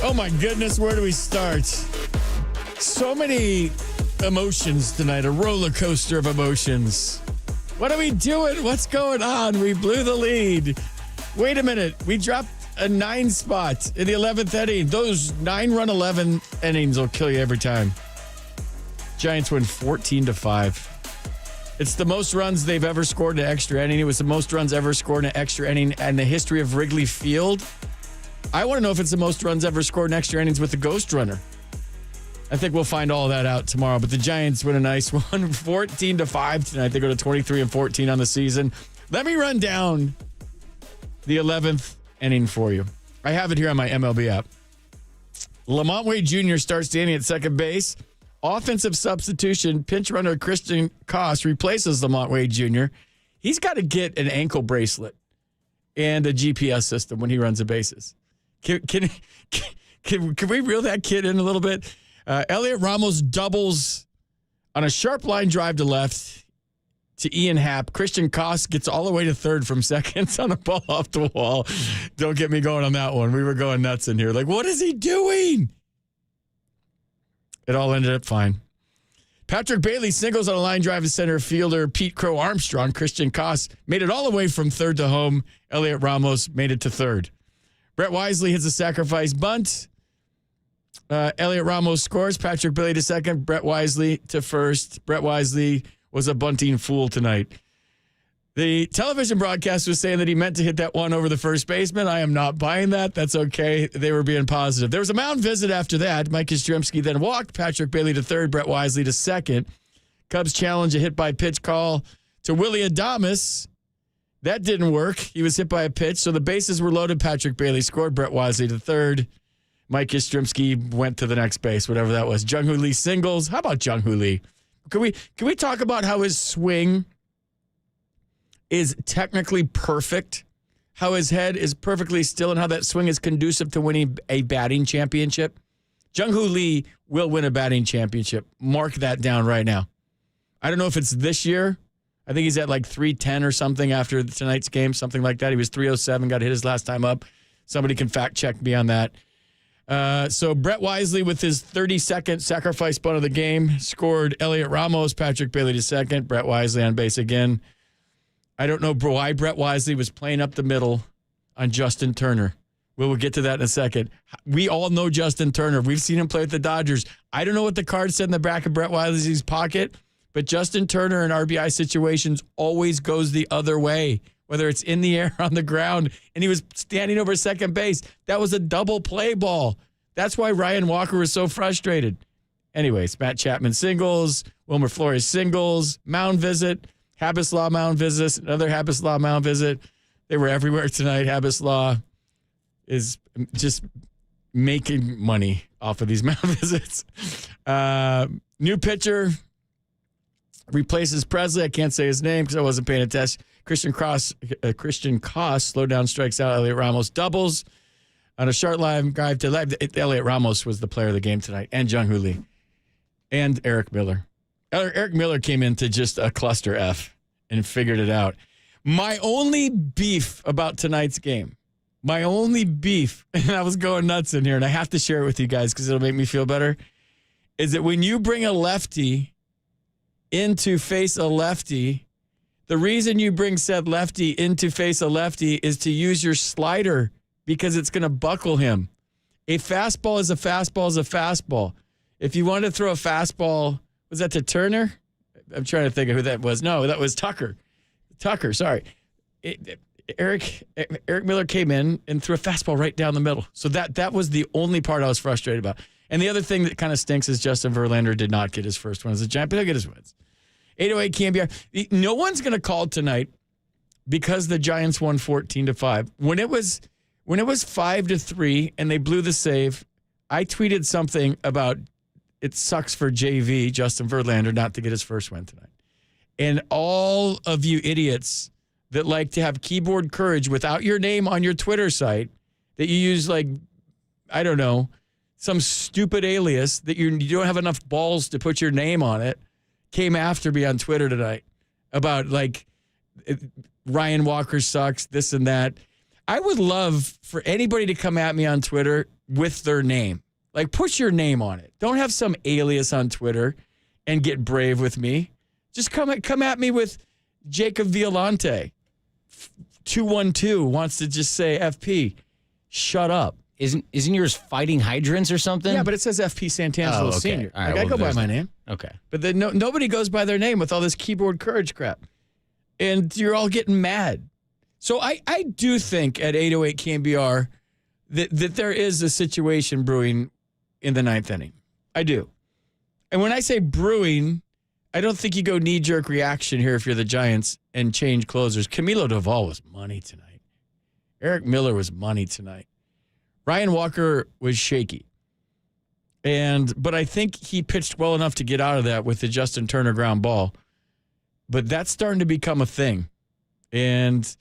Oh my goodness, where do we start? So many emotions tonight, a roller coaster of emotions. What are we doing? What's going on? We blew the lead. Wait a minute. We dropped a 9 spot in the 11th inning. Those 9-run 11 innings will kill you every time. Giants win 14-5. It's the most runs they've ever scored in an extra inning. It was the most runs ever scored in an extra inning in the history of Wrigley Field. I want to know if it's the most runs ever scored in extra innings with the Ghost Runner. I think we'll find all that out tomorrow. But the Giants win a nice one, 14-5 tonight. They go to 23-14 on the season. Let me run down the 11th inning for you. I have it here on my MLB app. Lamont Wade Jr. starts standing at second base. Offensive substitution, pinch runner Christian Koss replaces Lamont Wade Jr. He's got to get an ankle bracelet and a GPS system when he runs the bases. Can we reel that kid in a little bit? Elliot Ramos doubles on a sharp line drive to left to Ian Happ. Christian Koss gets all the way to third from seconds on a ball off the wall. Don't get me going on that one. We were going nuts in here. Like, what is he doing? It all ended up fine. Patrick Bailey singles on a line drive to center fielder Pete Crow Armstrong. Christian Koss made it all the way from third to home. Elliot Ramos made it to third. Brett Wisely hits a sacrifice bunt. Elliot Ramos scores. Patrick Bailey to second. Brett Wisely to first. Brett Wisely was a bunting fool tonight. The television broadcast was saying that he meant to hit that one over the first baseman. I am not buying that. That's okay. They were being positive. There was a mound visit after that. Mike Yastrzemski then walked Patrick Bailey to third. Brett Wisely to second. Cubs challenge a hit by pitch call to Willie Adames. That didn't work. He was hit by a pitch, so the bases were loaded. Patrick Bailey scored. Brett Wisely to third. Mike Yastrzemski went to the next base, whatever that was. Jung Hoo Lee singles. How about Jung Hoo Lee? Can we talk about how his swing is technically perfect, how his head is perfectly still, and how that swing is conducive to winning a batting championship? Jung Hoo Lee will win a batting championship. Mark that down right now. I don't know if it's this year. I think he's at like 310 or something after tonight's game, something like that. He was 307, got hit his last time up. Somebody can fact check me on that. So Brett Wisely with his 32nd sacrifice bunt of the game scored Elliot Ramos, Patrick Bailey to second, Brett Wisely on base again. I don't know why Brett Wisely was playing up the middle on Justin Turner. We'll get to that in a second. We all know Justin Turner. We've seen him play with the Dodgers. I don't know what the card said in the back of Brett Wisely's pocket, but Justin Turner in RBI situations always goes the other way, whether it's in the air or on the ground, and he was standing over second base. That was a double play ball. That's why Ryan Walker was so frustrated. Anyways, Matt Chapman singles, Wilmer Flores singles, mound visit, Habislaw mound visit, another Habislaw mound visit. They were everywhere tonight. Habislaw is just making money off of these mound visits. New pitcher replaces Presley. I can't say his name because I wasn't paying attention. Christian Koss slowed down, strikes out. Elliot Ramos doubles on a short line drive to left. Elliot Ramos was the player of the game tonight, and Jung Hoo Lee, and Eric Miller. Eric Miller came into just a cluster F and figured it out. My only beef about tonight's game, and I was going nuts in here, and I have to share it with you guys because it'll make me feel better, is that when you bring a lefty in to face a lefty, the reason you bring said lefty in to face a lefty is to use your slider because it's going to buckle him. A fastball is a fastball is a fastball. If you want to throw a fastball, was that to Turner? I'm trying to think of who that was. No, that was Tucker. Sorry. Eric Miller came in and threw a fastball right down the middle. So that was the only part I was frustrated about. And the other thing that kind of stinks is Justin Verlander did not get his first one as a Giant, but he'll get his wins. 808 KNBR. No one's going to call tonight because the Giants won 14-5. When it was 5-3 and they blew the save, I tweeted something about it sucks for JV, Justin Verlander, not to get his first win tonight. And all of you idiots that like to have keyboard courage without your name on your Twitter site, that you use like, I don't know, some stupid alias that you don't have enough balls to put your name on it, came after me on Twitter tonight about like Ryan Walker sucks, this and that. I would love for anybody to come at me on Twitter with their name. Like, put your name on it. Don't have some alias on Twitter and get brave with me. Just come at me with Jacob Violante. 212 wants to just say FP. Shut up. Isn't yours Fighting Hydrants or something? Yeah, but it says FP Santangelo Sr. All right, I go by my name. Okay. But then nobody goes by their name with all this keyboard courage crap. And you're all getting mad. So I do think at 808 KNBR that there is a situation brewing in the ninth inning. I do. And when I say brewing, I don't think you go knee-jerk reaction here if you're the Giants and change closers. Camilo Doval was money tonight. Eric Miller was money tonight. Ryan Walker was shaky. But I think he pitched well enough to get out of that with the Justin Turner ground ball. But that's starting to become a thing. And,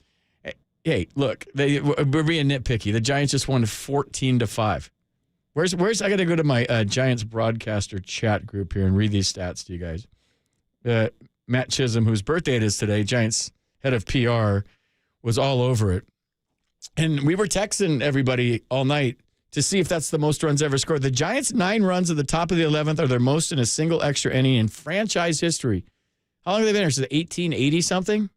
hey, look, we're being nitpicky. The Giants just won 14-5. Where's I got to go to my Giants broadcaster chat group here and read these stats to you guys. Matt Chisholm, whose birthday it is today, Giants head of PR, was all over it. And we were texting everybody all night to see if that's the most runs ever scored. The Giants' 9 runs at the top of the 11th are their most in a single extra inning in franchise history. How long have they been here? Is it 1880-something?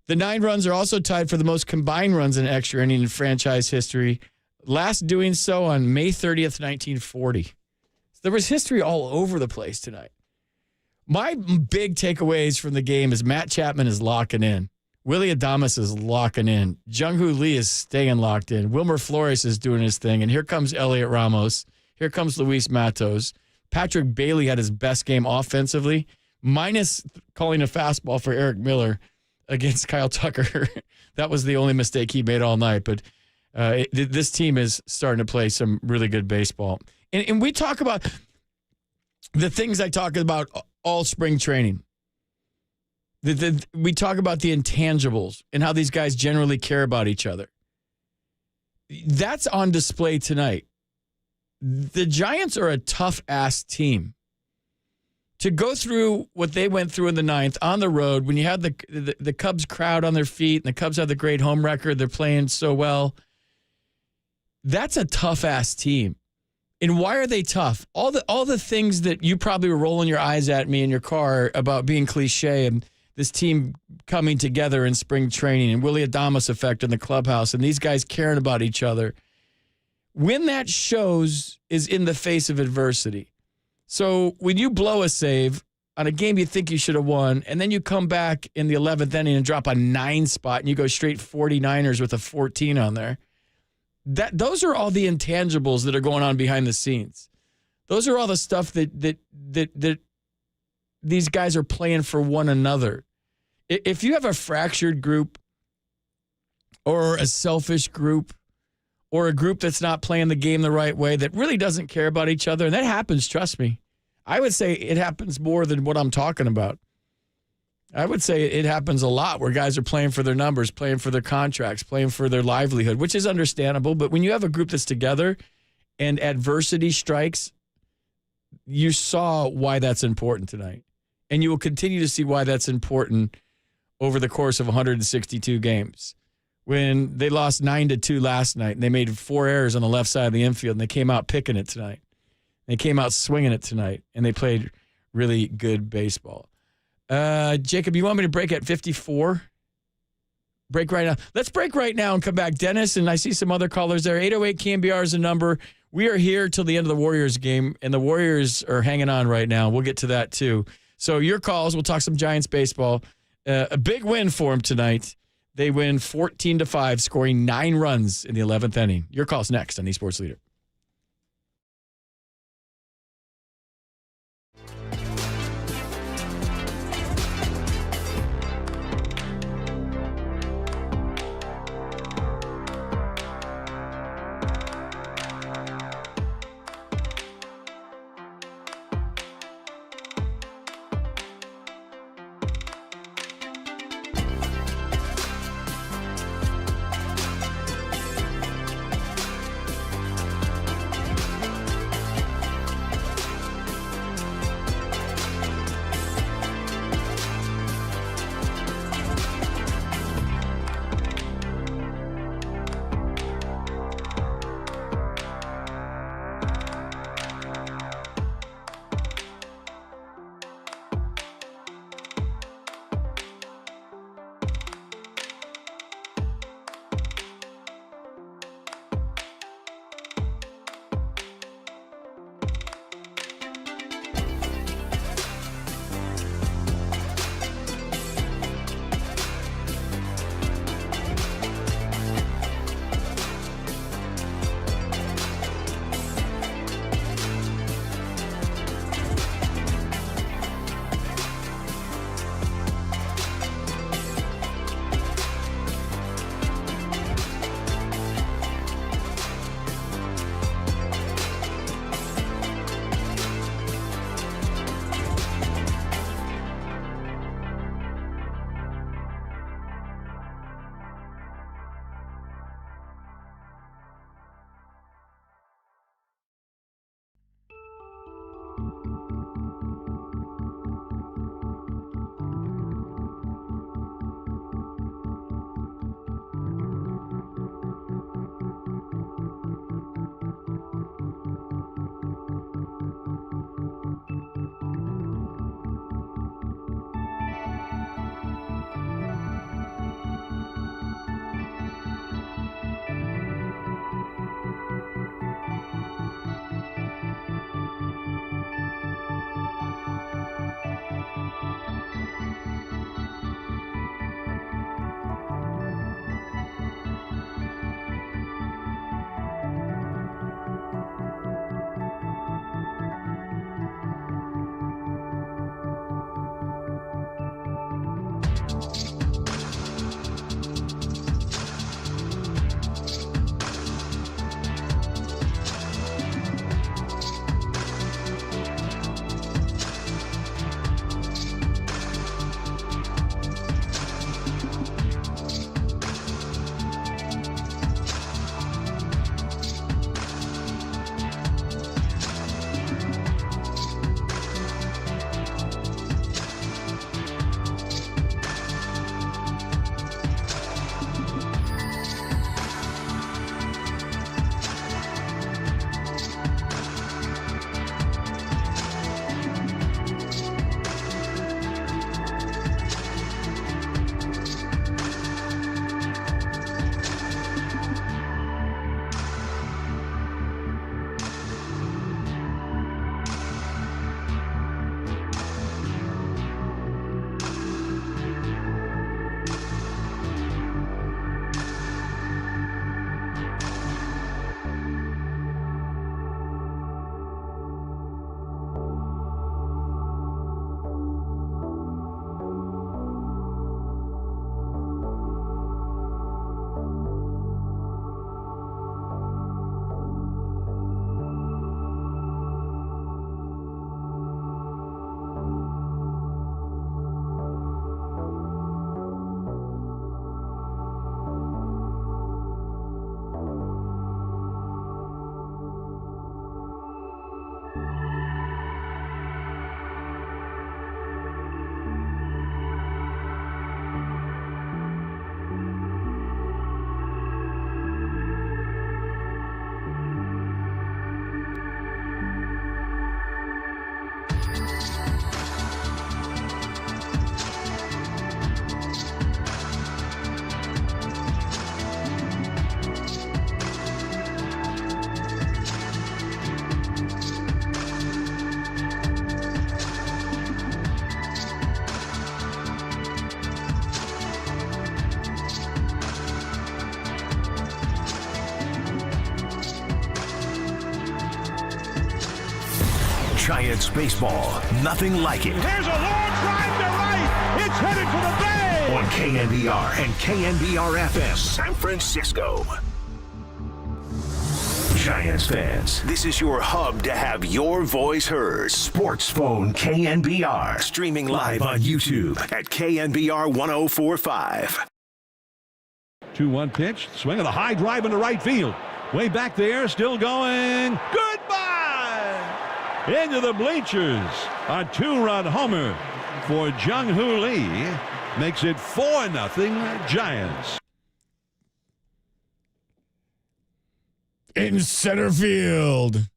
The 9 runs are also tied for the most combined runs in extra inning in franchise history, last doing so on May 30th, 1940. There was history all over the place tonight. My big takeaways from the game is Matt Chapman is locking in. Willie Adames is locking in. Jung-Hoo Lee is staying locked in. Wilmer Flores is doing his thing. And here comes Elliot Ramos. Here comes Luis Matos. Patrick Bailey had his best game offensively, minus calling a fastball for Eric Miller against Kyle Tucker. That was the only mistake he made all night. But this team is starting to play some really good baseball. And we talk about the things I talk about all spring training. We talk about the intangibles and how these guys generally care about each other. That's on display tonight. The Giants are a tough-ass team. To go through what they went through in the ninth on the road, when you had the Cubs crowd on their feet and the Cubs have the great home record, they're playing so well, that's a tough-ass team. And why are they tough? All the things that you probably were rolling your eyes at me in your car about being cliche and this team coming together in spring training and Willie Adames effect in the clubhouse and these guys caring about each other. When that shows is in the face of adversity. So when you blow a save on a game you think you should have won, and then you come back in the 11th inning and drop a 9 spot and you go straight 49ers with a 14 on there, those are all the intangibles that are going on behind the scenes. Those are all the stuff that these guys are playing for one another. If you have a fractured group or a selfish group or a group that's not playing the game the right way, that really doesn't care about each other, and that happens, trust me. I would say it happens more than what I'm talking about. I would say it happens a lot where guys are playing for their numbers, playing for their contracts, playing for their livelihood, which is understandable. But when you have a group that's together and adversity strikes, you saw why that's important tonight. And you will continue to see why that's important over the course of 162 games. When they lost 9-2 last night and they made 4 errors on the left side of the infield and they came out picking it tonight. They came out swinging it tonight and they played really good baseball. Jacob, you want me to break at 54? Break right now. Let's break right now and come back. Dennis, and I see some other callers there. 808 KNBR is a number. We are here till the end of the Warriors game, and the Warriors are hanging on right now. We'll get to that too. So your calls, we'll talk some Giants baseball. A big win for them tonight. They win 14-5, scoring 9 runs in the 11th inning. Your call's next on the Sports Leader. Giants baseball, nothing like it. Here's a long drive to right. It's headed for the bay. On KNBR and KNBR FM, San Francisco. Giants fans, this is your hub to have your voice heard. Sports Phone KNBR. Streaming live on YouTube at KNBR 1045. 2-1 pitch. Swing of the high drive into right field. Way back there, still going. Goodbye! Into the bleachers. A 2-run homer for Jung-Hoo Lee. Makes it 4-0 Giants. In center field,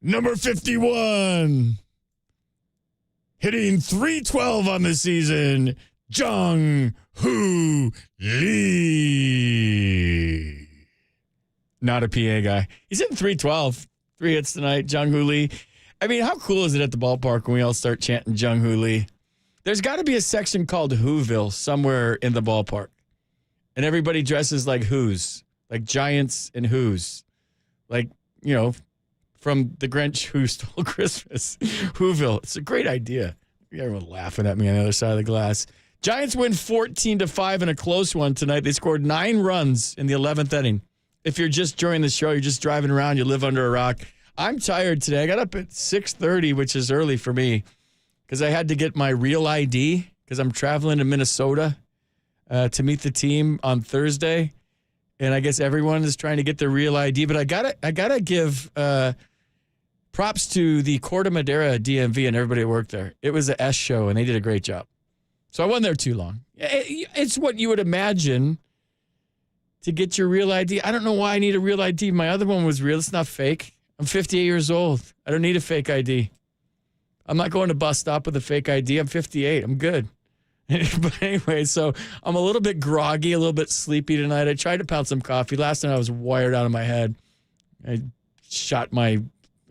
number 51, hitting .312 on the season, Jung-Hoo Lee. Not a PA guy. He's hitting .312. 3 hits tonight, Jung-Hoo Lee. I mean, how cool is it at the ballpark when we all start chanting Jung-Hoo Lee? There's got to be a section called Whoville somewhere in the ballpark. And everybody dresses like Who's. Like Giants and Who's. Like, you know, from The Grinch Who Stole Christmas. Whoville. It's a great idea. Everyone laughing at me on the other side of the glass. Giants win 14-5 in a close one tonight. They scored 9 runs in the 11th inning. If you're just joining the show, you're just driving around, you live under a rock. I'm tired today. I got up at 6:30, which is early for me, because I had to get my real ID because I'm traveling to Minnesota to meet the team on Thursday. And I guess everyone is trying to get their real ID. But I gotta give props to the Corte Madera DMV and everybody that worked there. It was a S show, and they did a great job. So I wasn't there too long. It's what you would imagine to get your real ID. I don't know why I need a real ID. My other one was real. It's not fake. I'm 58 years old. I don't need a fake ID. I'm not going to bus stop with a fake ID. I'm 58. I'm good. But anyway, so I'm a little bit groggy, a little bit sleepy tonight. I tried to pound some coffee. Last night I was wired out of my head. I shot my...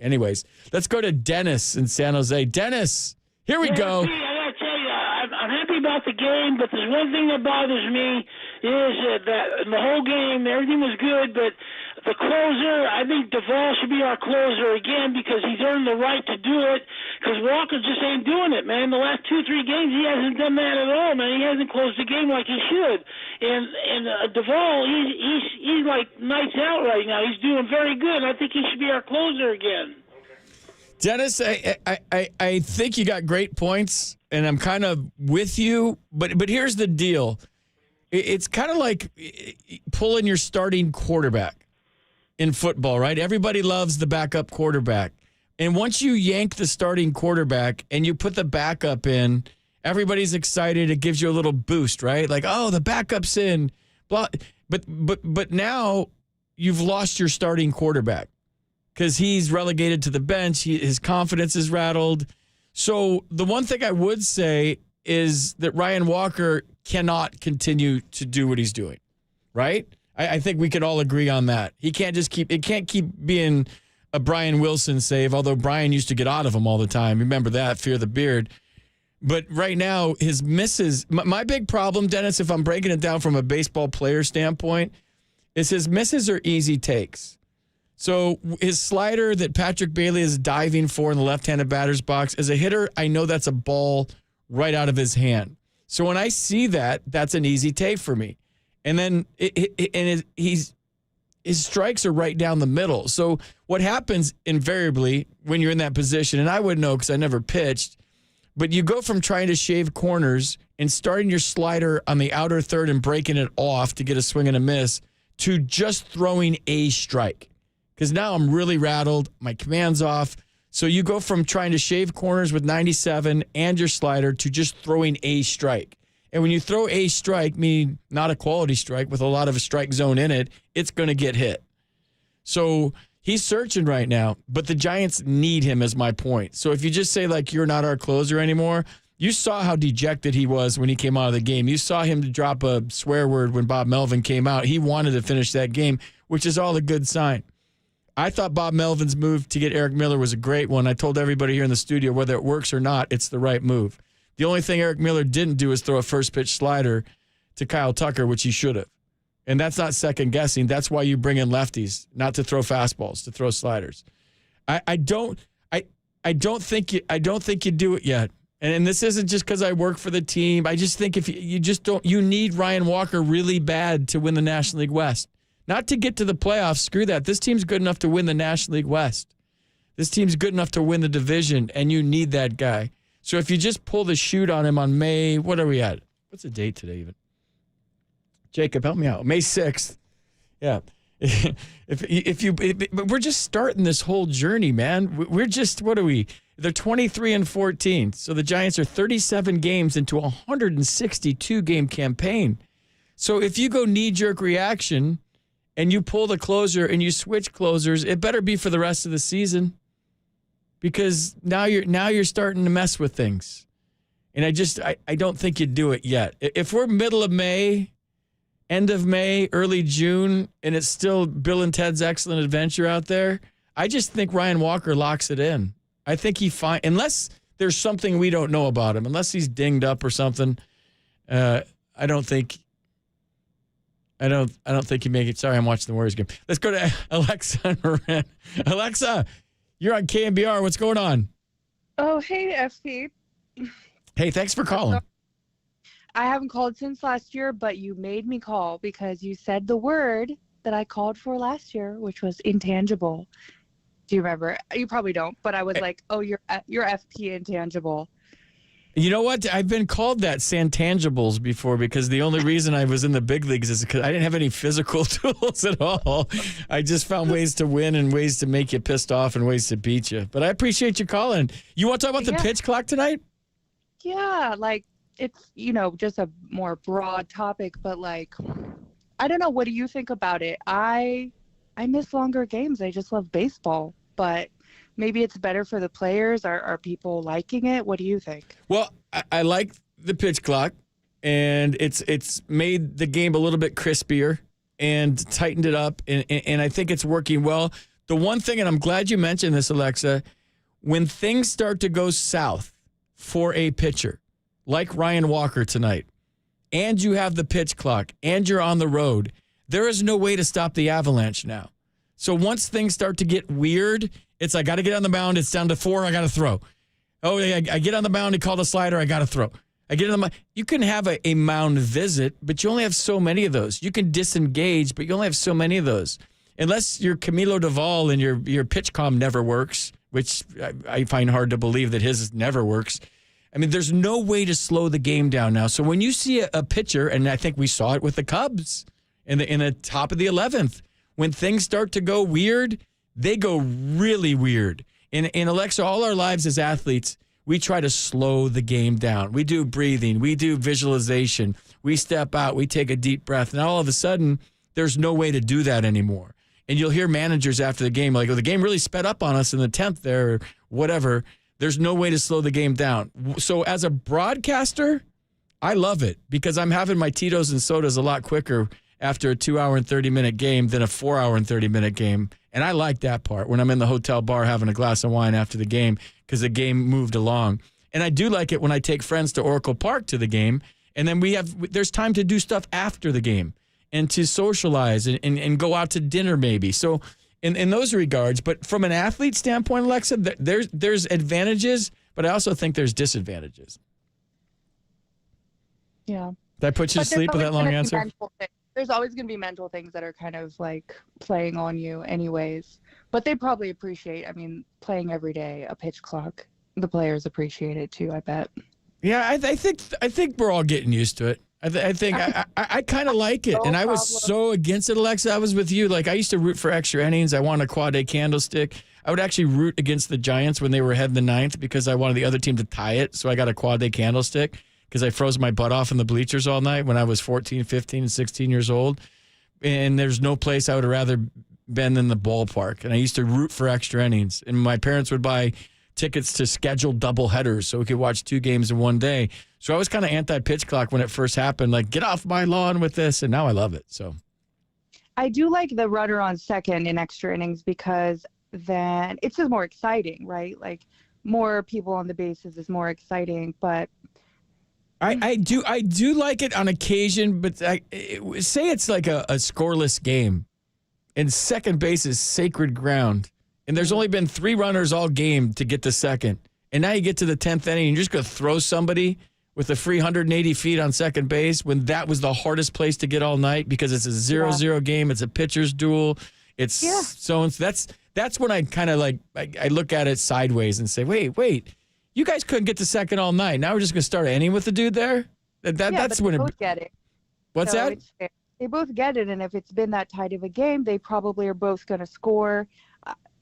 Anyways, let's go to Dennis in San Jose. Dennis, here we go. I got to tell you, I'm happy about the game, but there's one thing that bothers me is that in the whole game, everything was good, but the closer, I think Duvall should be our closer again because he's earned the right to do it because Walker just ain't doing it, man. The last 2-3 games, he hasn't done that at all, man. He hasn't closed the game like he should. And Duvall, he's like nights out right now. He's doing very good. I think he should be our closer again. Dennis, I think you got great points, and I'm kind of with you, but here's the deal. It's kind of like pulling your starting quarterback in football, right? Everybody loves the backup quarterback. And once you yank the starting quarterback and you put the backup in, everybody's excited. It gives you a little boost, right? Like, oh, the backup's in. Blah. But now you've lost your starting quarterback because he's relegated to the bench. His confidence is rattled. So the one thing I would say is that Ryan Walker cannot continue to do what he's doing, right? I think we could all agree on that. He can't just it can't keep being a Brian Wilson save, although Brian used to get out of him all the time. Remember that, fear the beard. But right now, his misses, my big problem, Dennis, if I'm breaking it down from a baseball player standpoint, is his misses are easy takes. So his slider that Patrick Bailey is diving for in the left-handed batter's box, as a hitter, I know that's a ball right out of his hand. So when I see that, that's an easy take for me. And then his strikes are right down the middle. So what happens invariably when you're in that position, and I wouldn't know because I never pitched, but you go from trying to shave corners and starting your slider on the outer third and breaking it off to get a swing and a miss to just throwing a strike. Because now I'm really rattled. My command's off. So you go from trying to shave corners with 97 and your slider to just throwing a strike. And when you throw a strike, meaning not a quality strike with a lot of a strike zone in it, it's going to get hit. So he's searching right now, but the Giants need him is my point. So if you just say, like, you're not our closer anymore, you saw how dejected he was when he came out of the game. You saw him drop a swear word when Bob Melvin came out. He wanted to finish that game, which is all a good sign. I thought Bob Melvin's move to get Eric Miller was a great one. I told everybody here in the studio, whether it works or not, it's the right move. The only thing Eric Miller didn't do is throw a first pitch slider to Kyle Tucker, which he should have. And that's not second guessing. That's why you bring in lefties, not to throw fastballs, to throw sliders. I don't think you do it yet. And this isn't just because I work for the team. I just think if you need Ryan Walker really bad to win the National League West. Not to get to the playoffs. Screw that. This team's good enough to win the National League West. This team's good enough to win the division, and you need that guy. So if you just pull the chute on him on May, what are we at? What's the date today even? Jacob, help me out. May 6th. Yeah. But we're just starting this whole journey, man. We're just, what are we? They're 23-14. So the Giants are 37 games into a 162-game campaign. So if you go knee-jerk reaction and you pull the closer and you switch closers, it better be for the rest of the season, because now you're starting to mess with things. And I don't think you do it yet. If we're middle of May, end of May, early June, and it's still Bill and Ted's Excellent Adventure out there, I just think Ryan Walker locks it in. I think unless there's something we don't know about him, unless he's dinged up or something, I don't think you make it. Sorry, I'm watching the Warriors game. Let's go to Alexa and Marin. Alexa, you're on KNBR. What's going on? Oh, hey, FP. Hey, thanks for calling. I haven't called since last year, but you made me call because you said the word that I called for last year, which was intangible. Do you remember? You probably don't, but I was like, oh, you're FP intangible. You know what? I've been called that Santangibles before, because the only reason I was in the big leagues is because I didn't have any physical tools at all. I just found ways to win and ways to make you pissed off and ways to beat you. But I appreciate you calling. You want to talk about the pitch clock tonight? Yeah, like it's, just a more broad topic, but like, I don't know. What do you think about it? I miss longer games. I just love baseball, but maybe it's better for the players. Are people liking it? What do you think? Well, I like the pitch clock, and it's made the game a little bit crispier and tightened it up, and I think it's working well. The one thing, and I'm glad you mentioned this, Alexa, when things start to go south for a pitcher, like Ryan Walker tonight, and you have the pitch clock, and you're on the road, there is no way to stop the avalanche now. So once things start to get weird, it's I got to get on the mound. It's down to 4. I got to throw. Oh, I get on the mound. He called a slider. I got to throw. I get on the mound. You can have a mound visit, but you only have so many of those. You can disengage, but you only have so many of those. Unless you're Camilo Duvall and your pitch comm never works, which I find hard to believe that his never works. I mean, there's no way to slow the game down now. So when you see a pitcher, and I think we saw it with the Cubs in the top of the 11th, when things start to go weird, they go really weird. And Alexa, all our lives as athletes, we try to slow the game down. We do breathing. We do visualization. We step out. We take a deep breath. And all of a sudden, there's no way to do that anymore. And you'll hear managers after the game like, oh, the game really sped up on us in the 10th there, or whatever. There's no way to slow the game down. So as a broadcaster, I love it because I'm having my Tito's and sodas a lot quicker after a 2-hour and 30-minute game than a 4-hour and 30-minute game. And I like that part when I'm in the hotel bar having a glass of wine after the game because the game moved along. And I do like it when I take friends to Oracle Park to the game, and then there's time to do stuff after the game and to socialize and go out to dinner maybe. So in those regards, but from an athlete standpoint, Alexa, there's advantages, but I also think there's disadvantages. Yeah. Did I put you to sleep with that long answer? There's always going to be mental things that are kind of like playing on you anyways, but they probably appreciate, playing every day, a pitch clock. The players appreciate it too, I bet. Yeah, I think we're all getting used to it. I think I kind of like it, and I was so against it, Alexa. I was with you. Like, I used to root for extra innings. I wanted a quad-A candlestick. I would actually root against the Giants when they were ahead in the 9th because I wanted the other team to tie it, so I got a quad-A candlestick because I froze my butt off in the bleachers all night when I was 14, 15, and 16 years old. And there's no place I would have rather been than the ballpark. And I used to root for extra innings. And my parents would buy tickets to scheduled doubleheaders so we could watch 2 games in one day. So I was kind of anti-pitch clock when it first happened, like, get off my lawn with this, and now I love it. So I do like the runner on second in extra innings because then it's just more exciting, right? Like, more people on the bases is more exciting, but I do like it on occasion, but say it's like a scoreless game, and second base is sacred ground, and there's only been 3 runners all game to get to second. And now you get to the 10th inning, and you're just going to throw somebody with a free 180 feet on second base when that was the hardest place to get all night because it's a 0-0 game. It's a pitcher's duel. It's so that's when I kind of I look at it sideways and say, wait, you guys couldn't get to second all night. Now we're just going to start an inning with the dude there? That's when they both get it. What's So that? it's fair. They both get it, and if it's been that tight of a game, they probably are both going to score.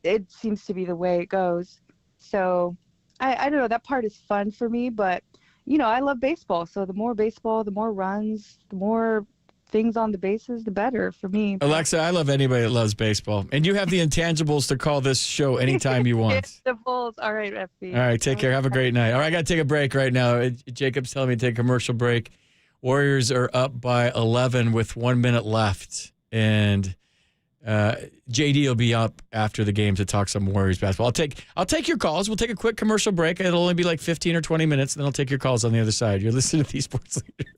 It seems to be the way it goes. So I don't know. That part is fun for me, but, I love baseball. So the more baseball, the more runs, the more things on the bases, the better for me. Alexa, I love anybody that loves baseball. And you have the intangibles to call this show anytime you want. The Bulls. All right, FB. All right, take care. Have a great night. All right, I got to take a break right now. Jacob's telling me to take a commercial break. Warriors are up by 11 with 1 minute left. And JD will be up after the game to talk some Warriors basketball. I'll take your calls. We'll take a quick commercial break. It'll only be like 15 or 20 minutes, and then I'll take your calls on the other side. You're listening to the Sports Leader.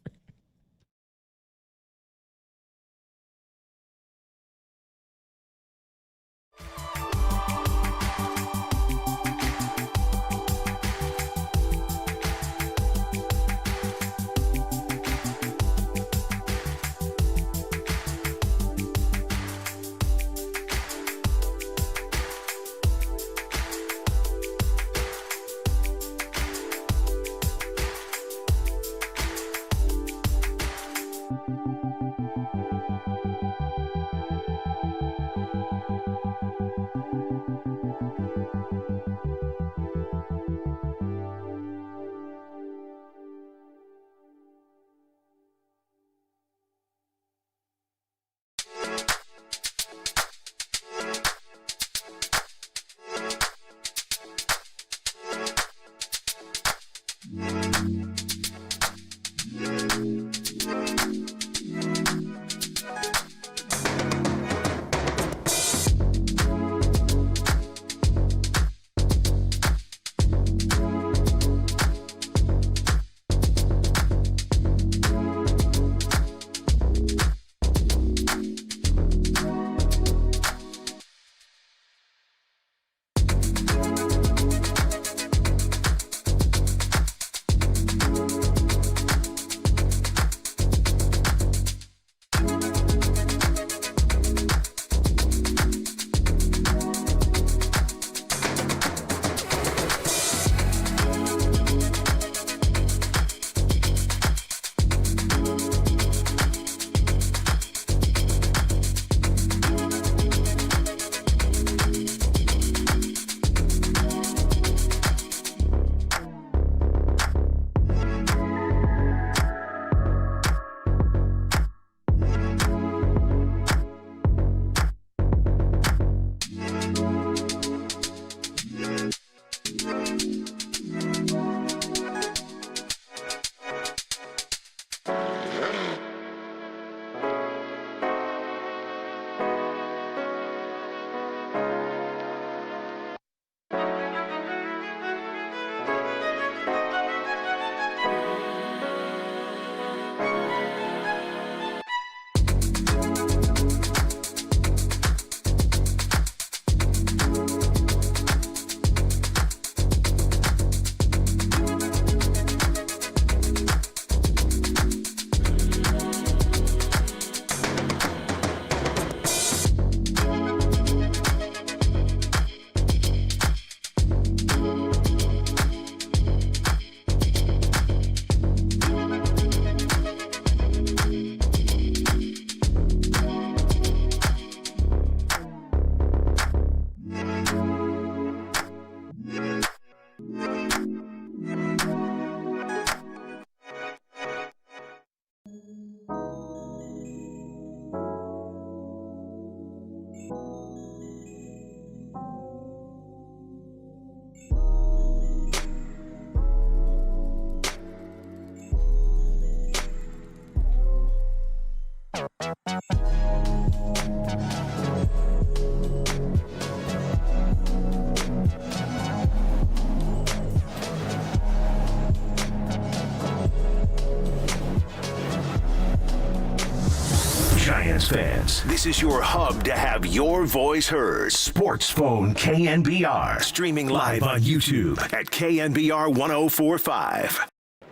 fans. This is your hub to have your voice heard. Sports Phone KNBR. Streaming live on YouTube at KNBR 1045.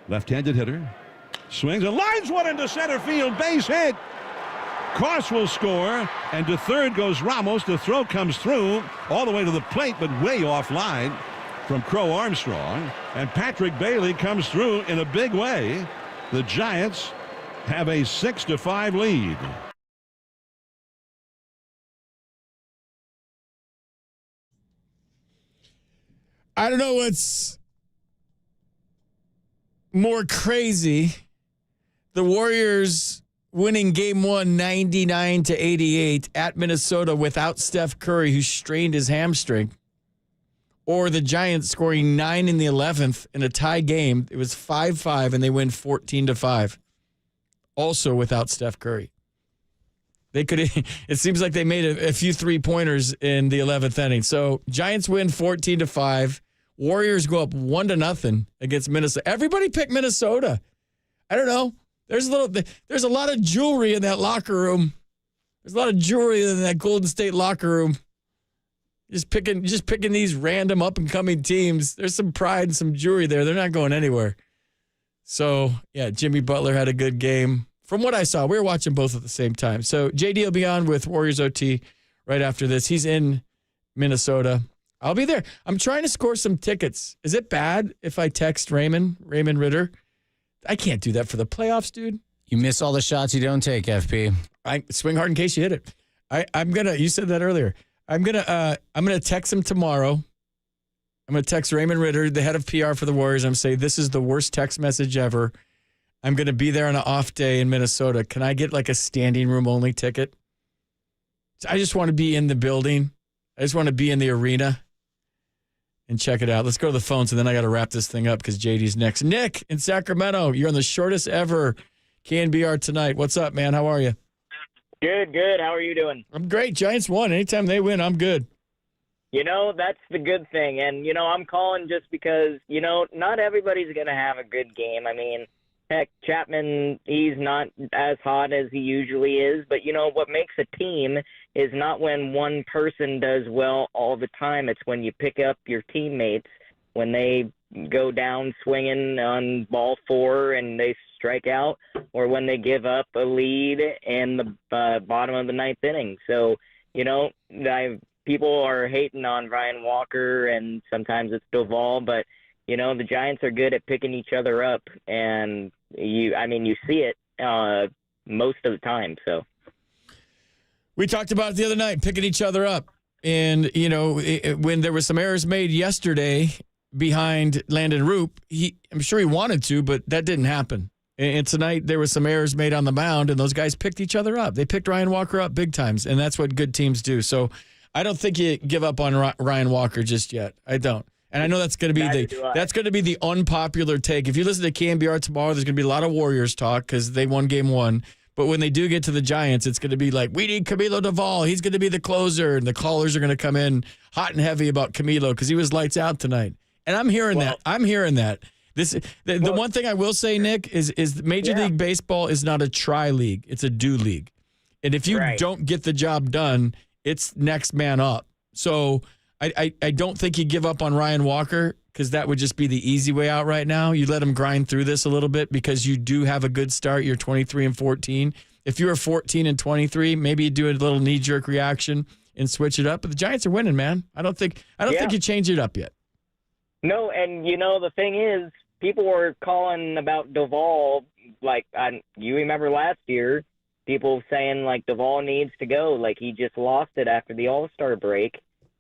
Left-handed hitter. Swings and lines one into center field. Base hit. Cross will score. And to third goes Ramos. The throw comes through all the way to the plate, but way offline from Crow Armstrong. And Patrick Bailey comes through in a big way. The Giants have a 6-5 lead. I don't know what's more crazy. The Warriors winning game 1 99-88 at Minnesota without Steph Curry, who strained his hamstring. Or the Giants scoring 9 in the 11th in a tie game. It was 5-5, and they win 14-5. Also without Steph Curry. They could. It seems like they made a few three-pointers in the 11th inning. So Giants win 14-5. Warriors go up 1-0 against Minnesota. Everybody picked Minnesota. I don't know. There's a lot of jewelry in that locker room. There's a lot of jewelry in that Golden State locker room. Just picking these random up-and-coming teams. There's some pride and some jewelry there. They're not going anywhere. So, yeah, Jimmy Butler had a good game. From what I saw, we were watching both at the same time. So, JD will be on with Warriors OT right after this. He's in Minnesota. I'll be there. I'm trying to score some tickets. Is it bad if I text Raymond Ritter? I can't do that for the playoffs, dude. You miss all the shots you don't take, FP. I swing hard in case you hit it. I'm gonna. You said that earlier. I'm gonna text him tomorrow. I'm gonna text Raymond Ritter, the head of PR for the Warriors. I'm saying this is the worst text message ever. I'm gonna be there on an off day in Minnesota. Can I get like a standing room only ticket? I just want to be in the building. I just want to be in the arena and check it out. Let's go to the phones, and then I got to wrap this thing up because JD's next. Nick in Sacramento, you're on the shortest ever KNBR tonight. What's up, man? How are you? Good. How are you doing? I'm great. Giants won. Anytime they win, I'm good. You know, that's the good thing. And, I'm calling just because, not everybody's going to have a good game. I mean, heck, Chapman, he's not as hot as he usually is. But, what makes a team is not when one person does well all the time. It's when you pick up your teammates, when they go down swinging on ball 4 and they strike out, or when they give up a lead in the bottom of the 9th inning. So, people are hating on Ryan Walker, and sometimes it's Duvall, but, the Giants are good at picking each other up, and you see it most of the time. So we talked about it the other night, picking each other up. And, when there were some errors made yesterday behind Landon Roop, I'm sure he wanted to, but that didn't happen. And tonight there were some errors made on the mound, and those guys picked each other up. They picked Ryan Walker up big times, and that's what good teams do. So I don't think you give up on Ryan Walker just yet. I don't. And I know that's going to be the unpopular take. If you listen to KNBR tomorrow, there's going to be a lot of Warriors talk because they won game 1. But when they do get to the Giants, it's going to be like, we need Camilo Duvall. He's going to be the closer. And the callers are going to come in hot and heavy about Camilo because he was lights out tonight. And I'm hearing that. I'm hearing that. The one thing I will say, Nick, is Major League Baseball is not a try league. It's a do league. And if you don't get the job done, it's next man up. So I don't think you give up on Ryan Walker because that would just be the easy way out right now. You let him grind through this a little bit because you do have a good start. You're 23-14. If you were 14-23, maybe you do a little knee-jerk reaction and switch it up. But the Giants are winning, man. I don't think you change it up yet. No, and the thing is, people were calling about Duvall, you remember last year, people saying, Duvall needs to go. He just lost it after the All-Star break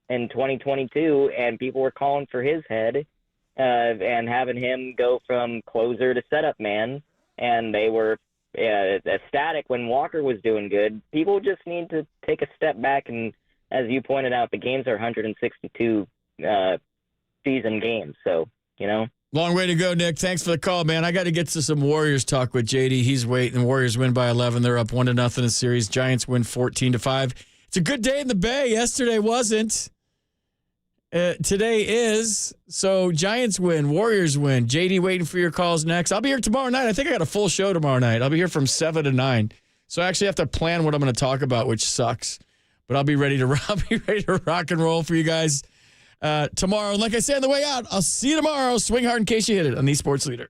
in 2022, and people were calling for his head and having him go from closer to setup man, and they were ecstatic when Walker was doing good. People just need to take a step back, and as you pointed out, the games are 162 season games, so, Long way to go, Nick. Thanks for the call, man. I got to get to some Warriors talk with JD. He's waiting. Warriors win by 11. They're up 1-0 in the series. Giants win 14-5. It's a good day in the Bay. Yesterday wasn't. Today is. So Giants win. Warriors win. JD waiting for your calls next. I'll be here tomorrow night. I think I got a full show tomorrow night. I'll be here from 7 to 9. So I actually have to plan what I'm going to talk about, which sucks. But I'll be ready to rock and roll for you guys tomorrow. And like I said on the way out, I'll see you tomorrow. Swing hard in case you hit it on the Sports Leader.